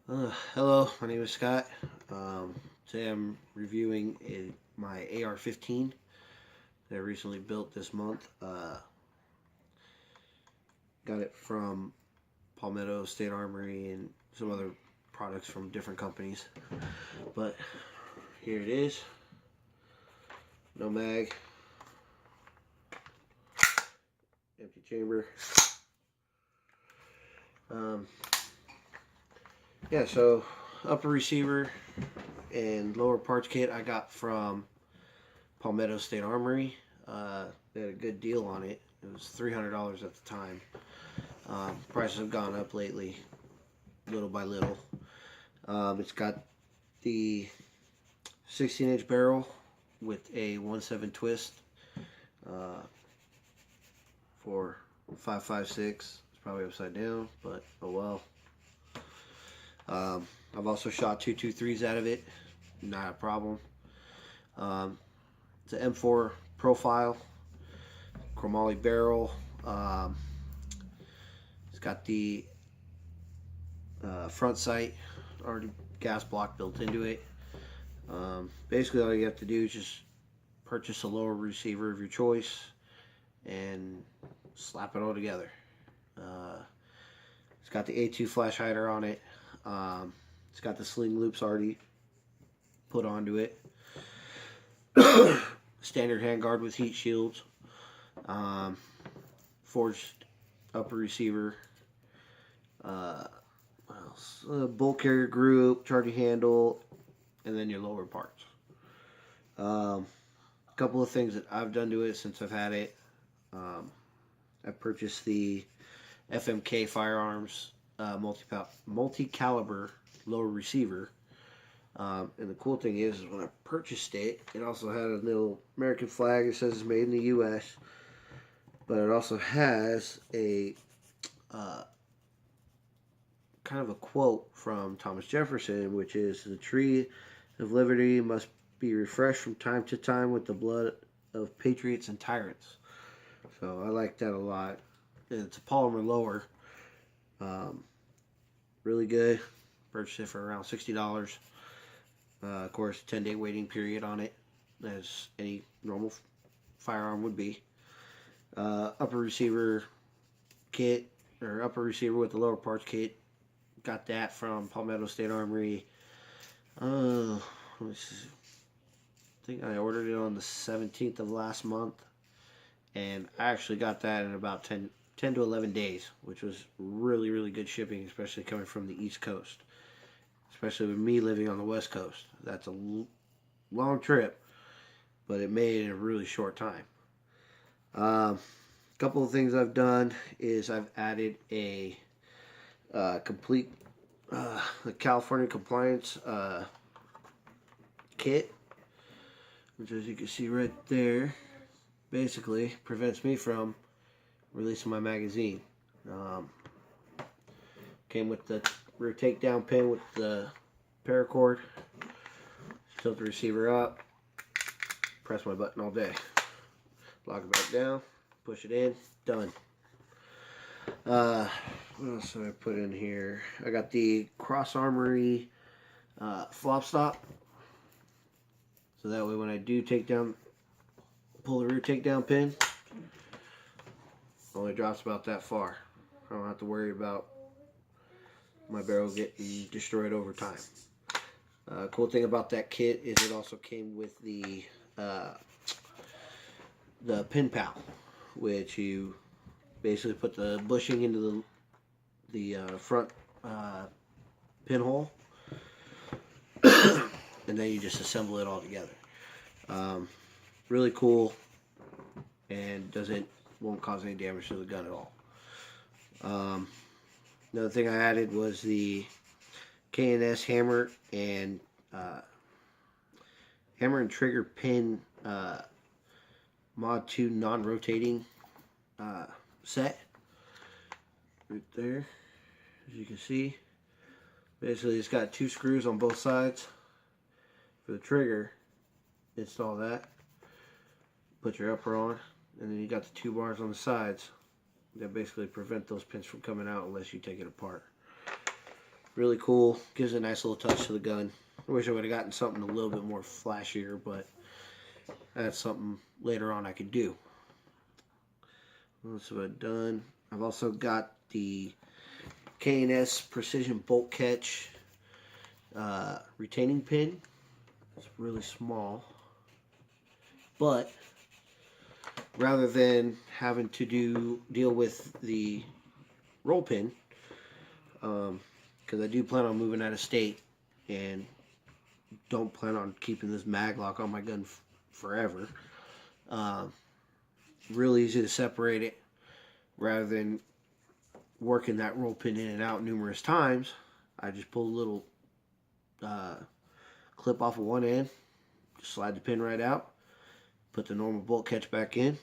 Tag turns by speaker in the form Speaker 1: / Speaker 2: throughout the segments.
Speaker 1: Hello, my name is Scott. Today I'm reviewing my AR-15 that I recently built this month. Got it from Palmetto, State Armory, and some other products from different companies. But here it is. No mag. Empty chamber. Um, so upper receiver and lower parts kit I got from Palmetto State Armory. They had a good deal on it. It was $300 at the time. Prices have gone up lately, little by little. It's got the 16-inch barrel with a 1/7 twist for 5.56. It's probably upside down, but oh well. I've also shot 223s out of it, not a problem. It's an M4 profile, chromoly barrel. It's got the front sight already gas block built into it. Basically, all you have to do is just purchase a lower receiver of your choice and slap it all together. It's got the A2 flash hider on it. It's got the sling loops already put onto it. Standard handguard with heat shields. Forged upper receiver. What else? Bolt carrier group, charging handle, and then your lower parts. A couple of things that I've done to it since I've had it. I purchased the FMK Firearms multi-caliber lower receiver. And the cool thing is when I purchased it, it also had a little American flag. It says it's made in the U.S. But it also has a kind of a quote from Thomas Jefferson, which is, "The tree of liberty must be refreshed from time to time with the blood of patriots and tyrants." So I like that a lot. And it's a polymer lower. Really good. Purchased it for around $60. Of course, 10-day waiting period on it, as any normal firearm would be. Upper receiver kit, or upper receiver with the lower parts kit. Got that from Palmetto State Armory. Let me see. I think I ordered it on the 17th of last month. And I actually got that in about 10 to 11 days, which was really, really good shipping, especially coming from the East Coast. Especially with me living on the West Coast. That's a long trip, but it made it in a really short time. A couple of things I've done is I've added a complete California compliance kit, which, as you can see right there, basically prevents me from releasing my magazine. Came with the rear takedown pin with the paracord. Tilt the receiver up, press my button all day, lock it back down, push it in, done. What else did I put in here? I got the Cross Armory flop stop, so that way when I do pull the rear takedown pin, only drops about that far. I don't have to worry about my barrel getting destroyed over time. Cool thing about that kit is it also came with the pin pal, which you basically put the bushing into the front pinhole, and then you just assemble it all together. Really cool, and won't cause any damage to the gun at all. Another thing I added was the K&S hammer and trigger pin Mod 2 non-rotating set right there. As you can see, basically it's got 2 screws on both sides for the trigger. Install that, put your upper on, and then you got the 2 bars on the sides that basically prevent those pins from coming out unless you take it apart. Really cool. Gives a nice little touch to the gun. I wish I would have gotten something a little bit more flashier, but that's something later on I could do. What else have I done? I've also got the K&S Precision Bolt Catch retaining pin. It's really small, but rather than having to deal with the roll pin, because I do plan on moving out of state and don't plan on keeping this mag lock on my gun forever. Really easy to separate it rather than working that roll pin in and out numerous times. I just pull a little clip off of one end, just slide the pin right out, put the normal bolt catch back in,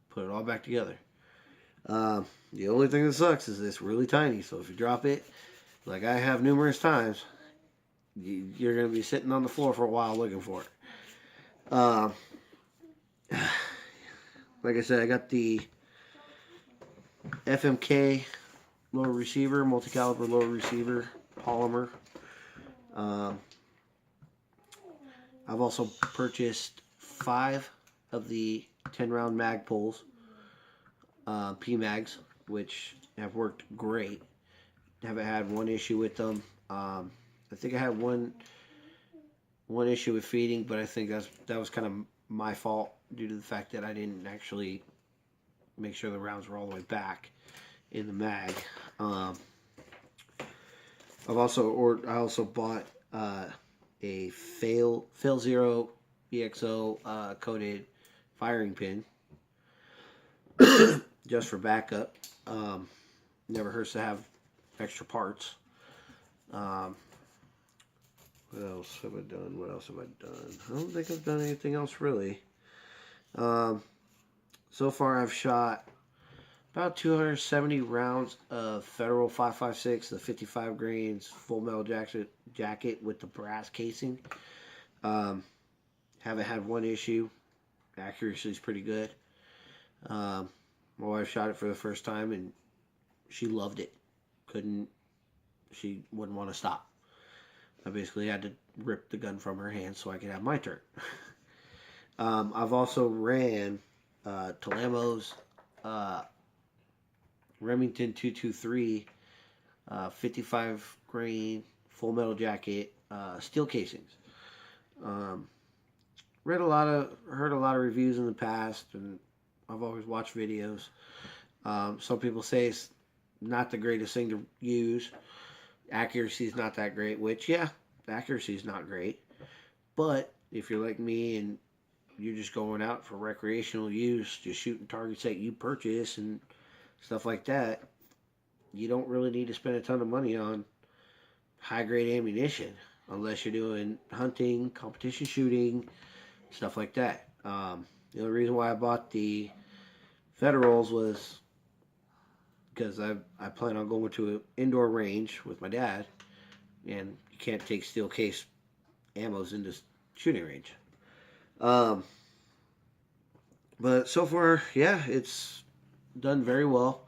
Speaker 1: put it all back together. The only thing that sucks is it's really tiny, so if you drop it, like I have numerous times, you're going to be sitting on the floor for a while looking for it. Like I said, I got the FMK lower receiver, multi-caliber lower receiver, polymer. I've also purchased 5 of the 10-round mag pulls, PMags, which have worked great. Haven't had one issue with them. I think I had one issue with feeding, but I think that was kind of my fault due to the fact that I didn't actually make sure the rounds were all the way back in the mag. I also bought a Fail Zero EXO coated firing pin just for backup. Never hurts to have extra parts. What else have I done? I don't think I've done anything else really. So far I've shot about 270 rounds of Federal 5.56, the 55 grains full metal jacket with the brass casing. Haven't had one issue. Accuracy is pretty good. My wife shot it for the first time and she loved it. She wouldn't want to stop. I basically had to rip the gun from her hand so I could have my turn. I've also ran Talamo's Remington 223 55 grain full metal jacket steel casings. Heard a lot of reviews in the past, and I've always watched videos. Some people say it's not the greatest thing to use. Accuracy is not that great, which, yeah, accuracy is not great. But if you're like me and you're just going out for recreational use, just shooting targets that you purchase and stuff like that, you don't really need to spend a ton of money on high-grade ammunition unless you're doing hunting, competition shooting, stuff like that. The only reason why I bought the Federals was because I plan on going to an indoor range with my dad, and you can't take steel case ammos into shooting range. But so far, yeah, it's done very well.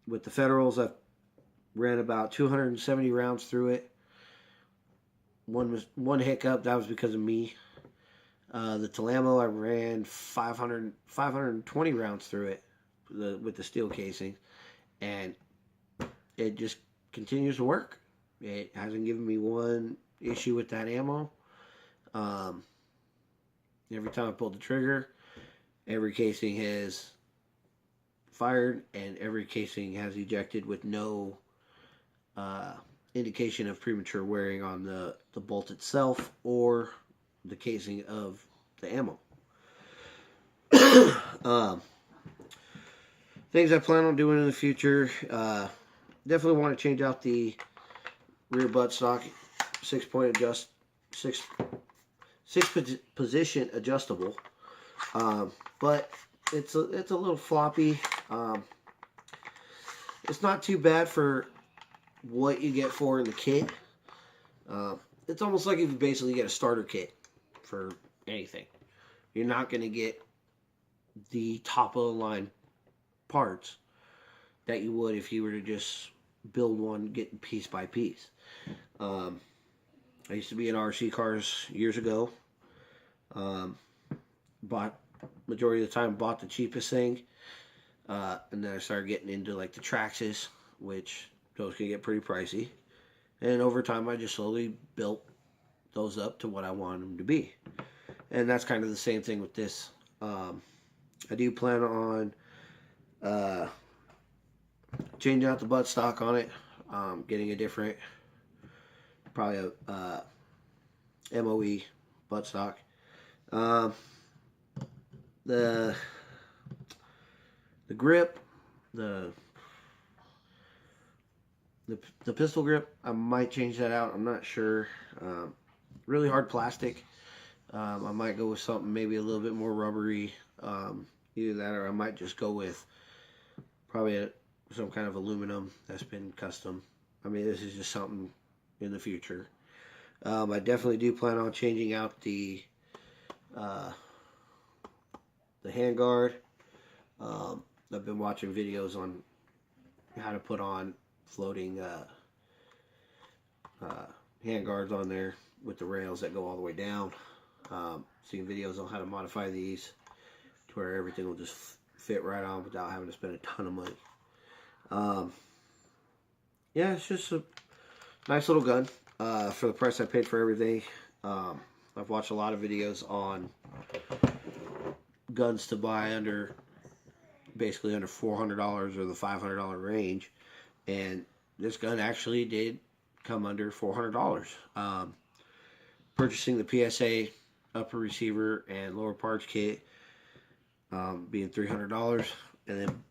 Speaker 1: With the Federals, I've ran about 270 rounds through it. One hiccup, that was because of me. The Talamo, I ran 520 rounds through it with the steel casing, and it just continues to work. It hasn't given me one issue with that ammo. Every time I pulled the trigger, every casing has fired, and every casing has ejected with no indication of premature wearing on the bolt itself or the casing of the ammo. Things I plan on doing in the future, definitely want to change out the rear buttstock, 6 position adjustable, but it's a little floppy. It's not too bad for what you get for in the kit. It's almost like if you basically get a starter kit for anything. You're not going to get the top of the line parts that you would if you were to just build one, get piece by piece. I used to be in RC cars years ago. Bought majority of the time bought the cheapest thing, and then I started getting into like the Traxxas, which those can get pretty pricey. And over time, I just slowly built those up to what I wanted them to be. And that's kind of the same thing with this. I do plan on changing out the buttstock on it, getting a different, probably a MOE buttstock. The grip, the pistol grip, I might change that out. I'm not sure. Really hard plastic. I might go with something maybe a little bit more rubbery. Either that, or I might just go with probably some kind of aluminum that's been custom. I mean, this is just something in the future. I definitely do plan on changing out the handguard. I've been watching videos on how to put on floating handguards on there with the rails that go all the way down. Seeing videos on how to modify these to where everything will just fit right on without having to spend a ton of money. Yeah, it's just a nice little gun for the price I paid for everything. I've watched a lot of videos on guns to buy under, basically under $400 or the $500 range, and this gun actually did come under $400. Purchasing the PSA upper receiver and lower parts kit being $300, and then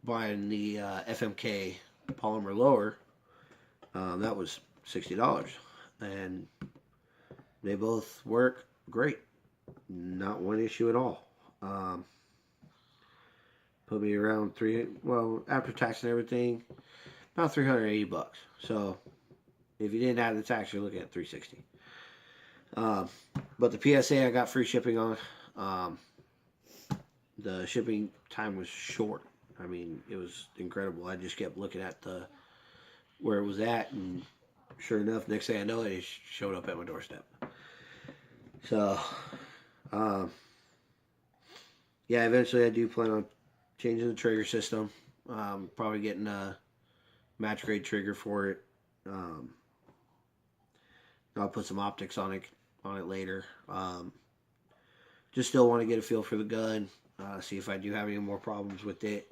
Speaker 1: buying the FMK polymer lower, that was $60, and they both work great. Not one issue at all. Put me around after tax and everything, about $380. So if you didn't add the tax, you're looking at $360. But the PSA I got free shipping on. The shipping time was short. I mean, it was incredible. I just kept looking at where it was at, and sure enough, next thing I know, it showed up at my doorstep. So, yeah, eventually I do plan on changing the trigger system. Probably getting a match grade trigger for it. I'll put some optics on it later. Just still want to get a feel for the gun, see if I do have any more problems with it.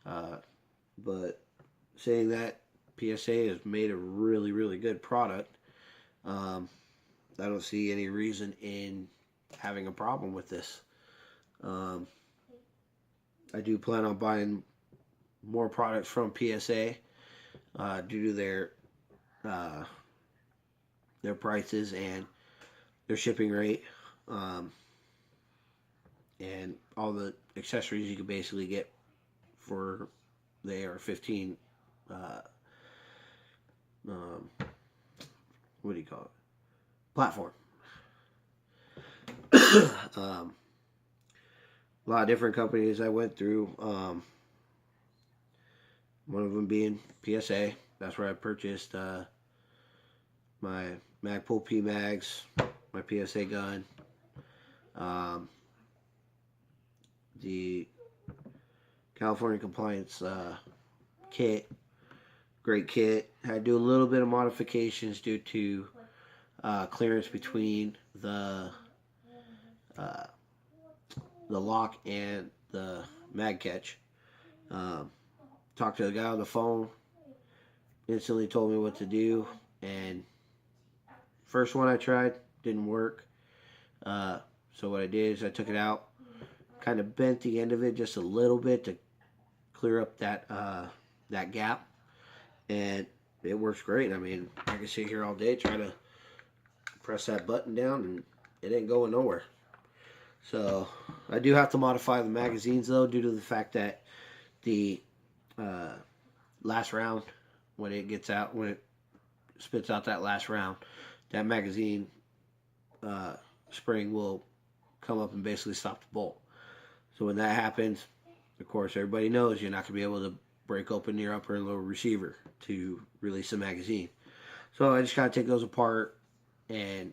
Speaker 1: But saying that, PSA has made a really, really good product. I don't see any reason in having a problem with this. I do plan on buying more products from PSA due to their prices and their shipping rate, and all the accessories you can basically get for the AR-15. What do you call it? Platform. A lot of different companies I went through. One of them being PSA. That's where I purchased my Magpul P mags, my PSA gun, the California Compliance kit. Great kit. Had to do a little bit of modifications due to clearance between the lock and the mag catch. Talked to the guy on the phone. Instantly told me what to do, and first one I tried didn't work. So what I did is I took it out, kind of bent the end of it just a little bit to clear up that gap, and it works great. I mean, I can sit here all day trying to press that button down, and it ain't going nowhere. So I do have to modify the magazines though, due to the fact that the last round, when it spits out that last round, that magazine spring will come up and basically stop the bolt. So when that happens, of course, everybody knows you're not going to be able to break open your upper and lower receiver to release the magazine. So I just gotta take those apart and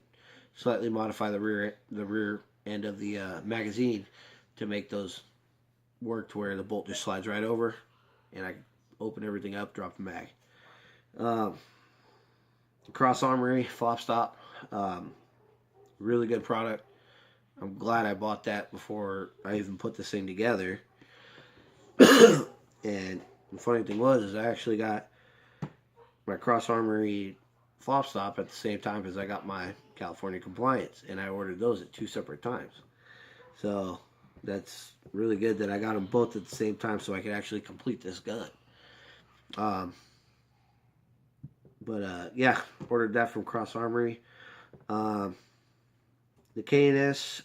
Speaker 1: slightly modify the rear end of the magazine to make those work to where the bolt just slides right over, and I open everything up, drop the mag. Cross Armory flop stop, really good product. I'm glad I bought that before I even put this thing together. And the funny thing is I actually got my Cross Armory flop stop at the same time as I got my California compliance, and I ordered those at 2 separate times. So that's really good that I got them both at the same time so I could actually complete this gun. Yeah, ordered that from Cross Armory. The K&S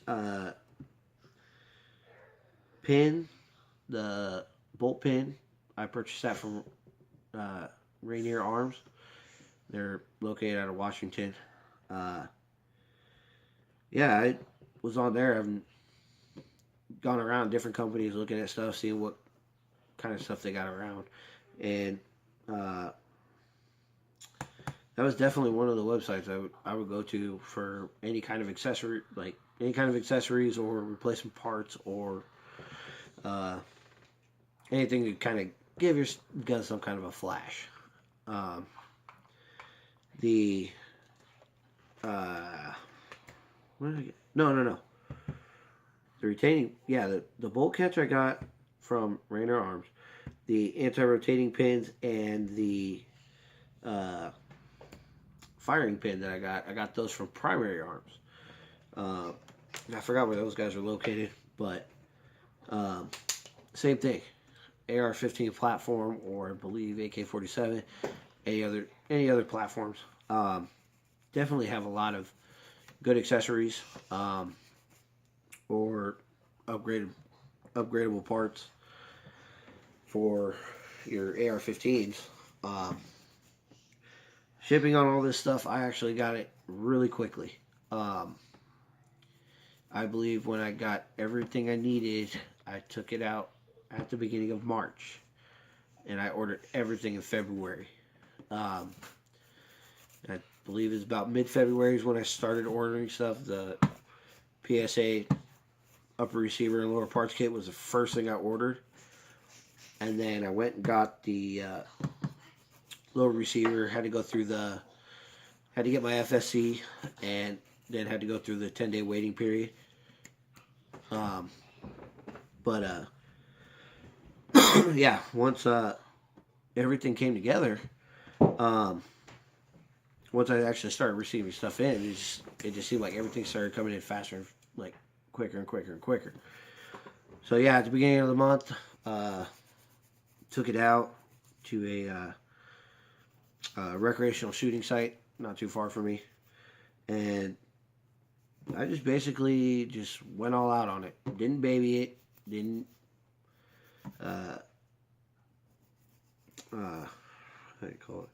Speaker 1: pin, the bolt pin, I purchased that from Rainier Arms. They're located out of Washington. Yeah, I was on there. I've gone around different companies looking at stuff, seeing what kind of stuff they got around. And that was definitely one of the websites I would go to for any kind of accessory, like any kind of accessories or replacement parts or anything to kind of give your gun some kind of a flash. The what did I get? No. The retaining, yeah, the bolt catch I got from Rainier Arms, the anti-rotating pins, and the firing pin that I got those from Primary Arms. I forgot where those guys are located, but same thing. AR-15 platform, or I believe AK-47, any other platforms. Definitely have a lot of good accessories or upgradable parts for your AR-15s. Shipping on all this stuff, I actually got it really quickly. I believe when I got everything I needed, I took it out at the beginning of March, and I ordered everything in February. I believe it's about mid-February is when I started ordering stuff. The PSA upper receiver and lower parts kit was the first thing I ordered, and then I went and got the lower receiver. Had to get my FSC, and then had to go through the 10-day waiting period. Yeah, once everything came together, once I actually started receiving stuff in, it just seemed like everything started coming in faster, like quicker and quicker and quicker. So yeah, at the beginning of the month, took it out to a recreational shooting site not too far from me, and I just basically just went all out on it. Didn't baby it. Didn't how do you call it?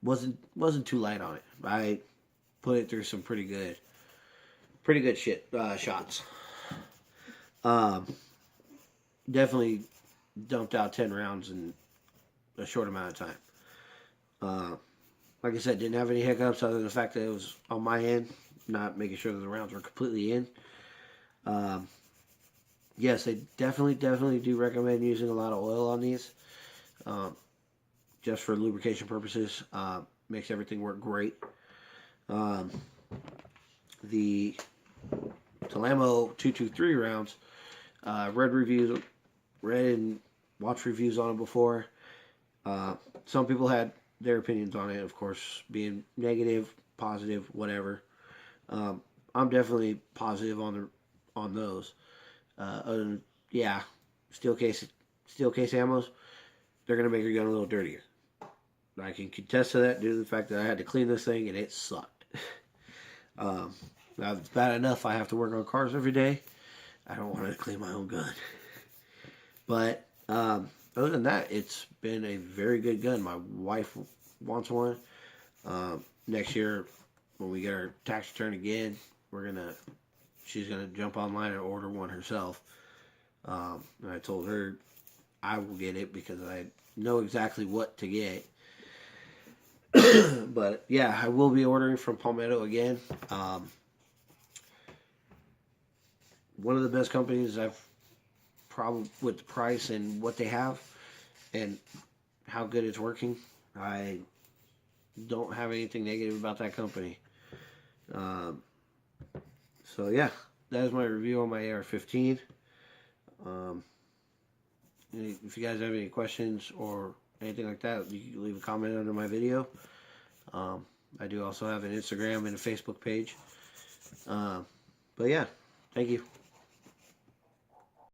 Speaker 1: Wasn't too light on it. I put it through some pretty good shots. Definitely dumped out 10 rounds in a short amount of time. Like I said, didn't have any hiccups other than the fact that it was on my end, not making sure that the rounds were completely in. Yes, they definitely do recommend using a lot of oil on these, just for lubrication purposes. Makes everything work great. The Palmetto 223 rounds, read and watched reviews on it before. Some people had their opinions on it, of course, being negative, positive, whatever. I'm definitely positive on those. Other than, yeah, steel case ammos, they're gonna make your gun a little dirtier. I can contest to that due to the fact that I had to clean this thing and it sucked. Now it's bad enough I have to work on cars every day. I don't want to clean my own gun. But other than that, it's been a very good gun. My wife wants one. Next year, when we get our tax return again, she's gonna jump online and order one herself. And I told her I will get it because I know exactly what to get. But yeah, I will be ordering from Palmetto again. One of the best companies I've probably, with the price and what they have and how good it's working. I don't have anything negative about that company. So yeah, that is my review on my AR-15. If you guys have any questions or anything like that, you can leave a comment under my video. I do also have an Instagram and a Facebook page. But yeah, thank you.